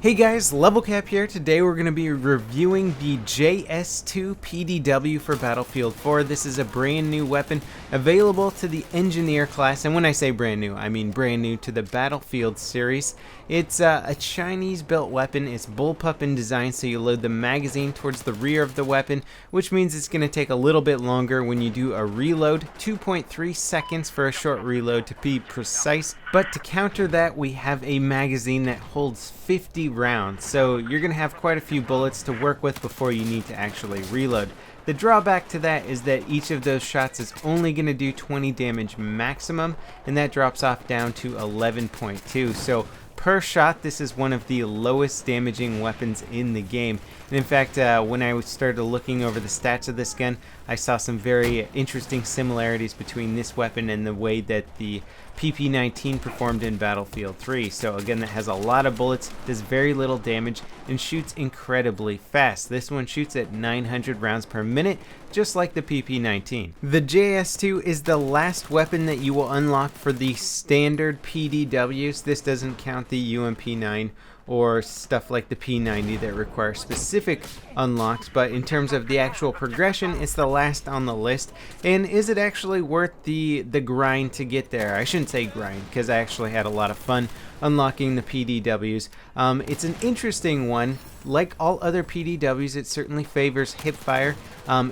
Hey guys, LevelCap here. Today we're going to be reviewing the JS2 PDW for Battlefield 4. This is a brand new weapon available to the Engineer class, and when I say brand new, I mean brand new to the Battlefield series. It's a Chinese built weapon. It's bullpup in design, so you load the magazine towards the rear of the weapon, which means it's going to take a little bit longer when you do a reload, 2.3 seconds for a short reload to be precise. But to counter that, we have a magazine that holds 50 rounds, so you're going to have quite a few bullets to work with before you need to actually reload. The drawback to that is that each of those shots is only going to do 20 damage maximum, and that drops off down to 11.2. So per shot, this is one of the lowest damaging weapons in the game. And in fact, when I started looking over the stats of this gun, I saw some very interesting similarities between this weapon and the way that the PP-19 performed in Battlefield 3. So again, that has a lot of bullets, does very little damage, and shoots incredibly fast. This one shoots at 900 rounds per minute, just like the PP-19. The JS2 is the last weapon that you will unlock for the standard PDWs. This doesn't count the UMP9 or stuff like the P90 that require specific unlocks, but in terms of the actual progression, it's the last on the list. And is it actually worth the grind to get there? I shouldn't say grind, because I actually had a lot of fun unlocking the PDWs. It's an interesting one. Like all other PDWs, it certainly favors hipfire.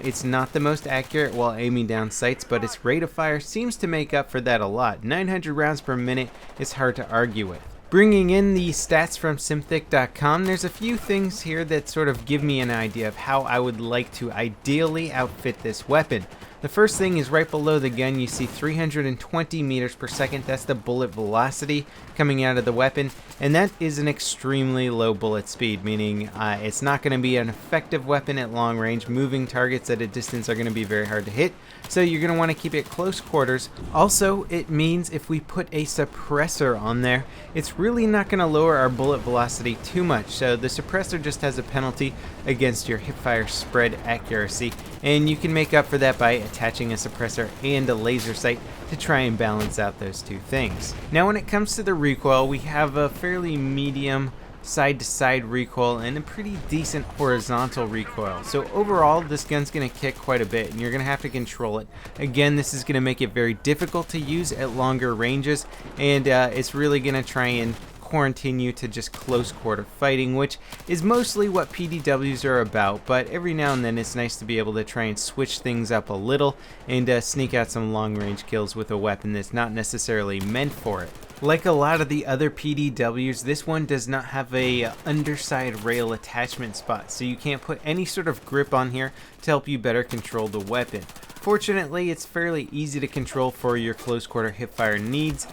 It's not the most accurate while aiming down sights, but its rate of fire seems to make up for that a lot. 900 rounds per minute is hard to argue with. Bringing in the stats from Simthic.com, there's a few things here that sort of give me an idea of how I would like to ideally outfit this weapon. The first thing is right below the gun, you see 320 meters per second. That's the bullet velocity coming out of the weapon, and that is an extremely low bullet speed, meaning it's not going to be an effective weapon at long range. Moving targets at a distance are going to be very hard to hit, so you're going to want to keep it close quarters. Also, it means if we put a suppressor on there, it's really not going to lower our bullet velocity too much. So the suppressor just has a penalty against your hipfire spread accuracy, and you can make up for that by attaching a suppressor and a laser sight to try and balance out those two things. Now when it comes to the recoil, we have a fairly medium side-to-side recoil and a pretty decent horizontal recoil. So overall, this gun's going to kick quite a bit, and you're going to have to control it. Again, this is going to make it very difficult to use at longer ranges, and it's really going to try and quarantine you to just close quarter fighting, which is mostly what PDWs are about, but every now and then it's nice to be able to try and switch things up a little and sneak out some long range kills with a weapon that's not necessarily meant for it. Like a lot of the other PDWs, this one does not have a underside rail attachment spot, so you can't put any sort of grip on here to help you better control the weapon. Fortunately, it's fairly easy to control for your close quarter hipfire needs.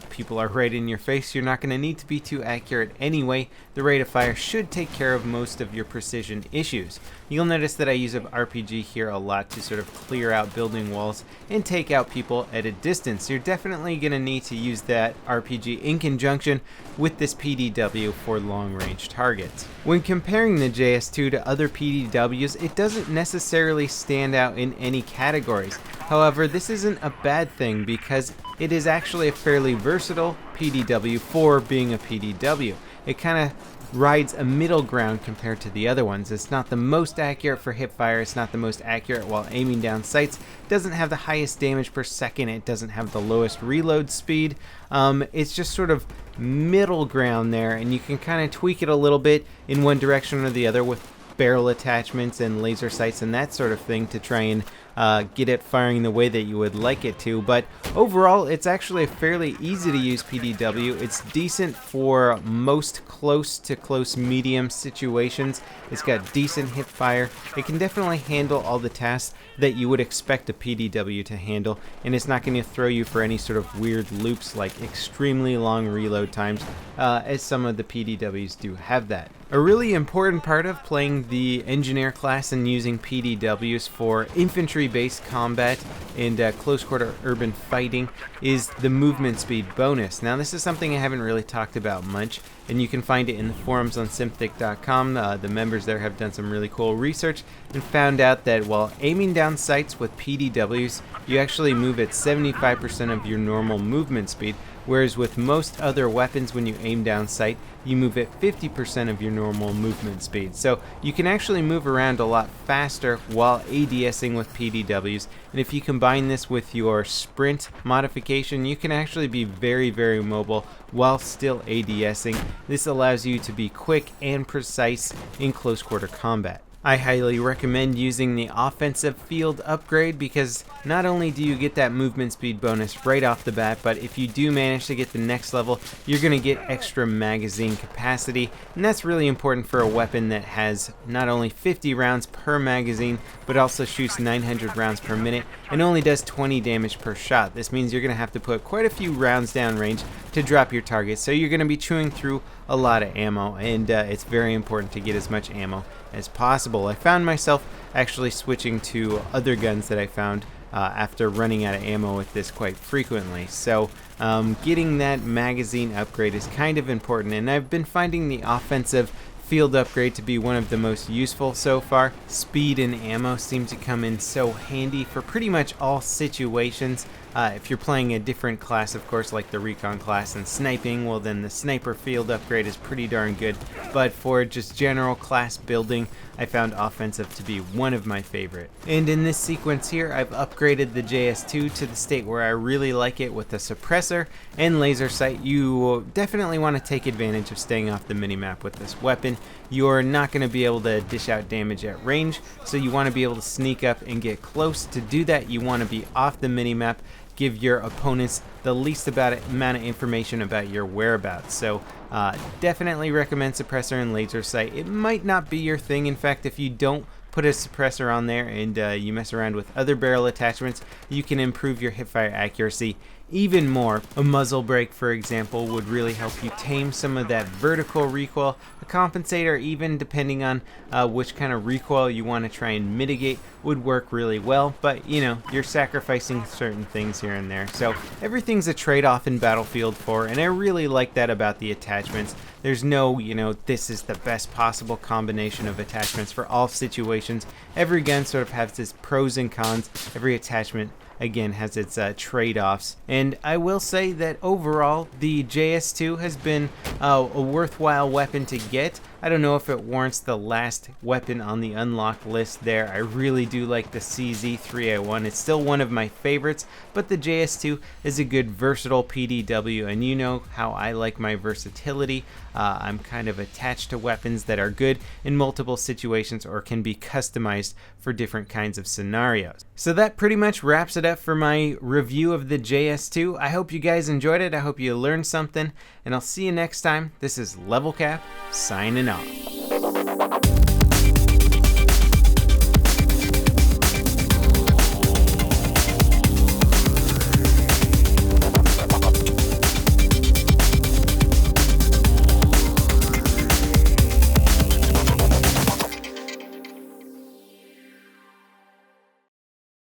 People are right in your face. You're not going to need to be too accurate anyway. The rate of fire should take care of most of your precision issues. You'll notice that I use an RPG here a lot to sort of clear out building walls and take out people at a distance. You're definitely going to need to use that RPG in conjunction with this PDW for long range targets. When comparing the JS2 to other PDWs, it doesn't necessarily stand out in any categories. However, this isn't a bad thing because it is actually a fairly versatile PDW for being a PDW. It kind of rides a middle ground compared to the other ones. It's not the most accurate for hipfire, it's not the most accurate while aiming down sights, it doesn't have the highest damage per second, it doesn't have the lowest reload speed. It's just sort of middle ground there, and you can kind of tweak it a little bit in one direction or the other with barrel attachments and laser sights and that sort of thing to try and get it firing the way that you would like it to. But overall, it's actually a fairly easy to use PDW. It's decent for most close to close medium situations. It's got decent hip fire. It can definitely handle all the tasks that you would expect a PDW to handle, and it's not going to throw you for any sort of weird loops like extremely long reload times, as some of the PDWs do have that. A really important part of playing the engineer class and using PDWs for infantry-based combat and close-quarter urban fighting is the movement speed bonus. Now, this is something I haven't really talked about much, and you can find it in the forums on Synthic.com. The members there have done some really cool research and found out that while aiming down sights with PDWs, you actually move at 75% of your normal movement speed, whereas with most other weapons, when you aim down sight, you move at 50% of your normal movement speed. So you can actually move around a lot faster while ADSing with PDWs, and if you combine this with your sprint modification, you can actually be very, very mobile while still ADSing. This allows you to be quick and precise in close quarter combat. I highly recommend using the offensive field upgrade because not only do you get that movement speed bonus right off the bat, but if you do manage to get the next level, you're going to get extra magazine capacity, and that's really important for a weapon that has not only 50 rounds per magazine, but also shoots 900 rounds per minute and only does 20 damage per shot. This means you're going to have to put quite a few rounds down range to drop your target, so you're going to be chewing through a lot of ammo, and it's very important to get as much ammo as possible. I found myself actually switching to other guns that I found after running out of ammo with this quite frequently. So getting that magazine upgrade is kind of important, and I've been finding the offensive field upgrade to be one of the most useful so far. Speed and ammo seem to come in so handy for pretty much all situations. If you're playing a different class, of course, like the recon class and sniping, well then the sniper field upgrade is pretty darn good. But for just general class building, I found offensive to be one of my favorite. And in this sequence here, I've upgraded the JS2 to the state where I really like it with a suppressor and laser sight. You definitely want to take advantage of staying off the minimap with this weapon. You're not going to be able to dish out damage at range, so you want to be able to sneak up and get close. To do that, you want to be off the minimap, give your opponents the least amount of information about your whereabouts. So definitely recommend suppressor and laser sight. It might not be your thing. In fact, if you don't put a suppressor on there and you mess around with other barrel attachments, you can improve your hipfire accuracy even more. A muzzle brake, for example, would really help you tame some of that vertical recoil. A compensator, even depending on which kind of recoil you want to try and mitigate, would work really well, but you know, you're sacrificing certain things here and there. So everything's a trade-off in Battlefield 4, and I really like that about the attachments. There's no, this is the best possible combination of attachments for all situations. Every gun sort of has its pros and cons. Every attachment, again, has its trade-offs. And I will say that overall, the JS2 has been a worthwhile weapon to get. I don't know if it warrants the last weapon on the unlock list there. I really do like the CZ3A1. It's still one of my favorites, but the JS2 is a good versatile PDW, and you know how I like my versatility. I'm kind of attached to weapons that are good in multiple situations or can be customized for different kinds of scenarios. So that pretty much wraps it up for my review of the JS2. I hope you guys enjoyed it. I hope you learned something, and I'll see you next time. This is LevelCap signing off.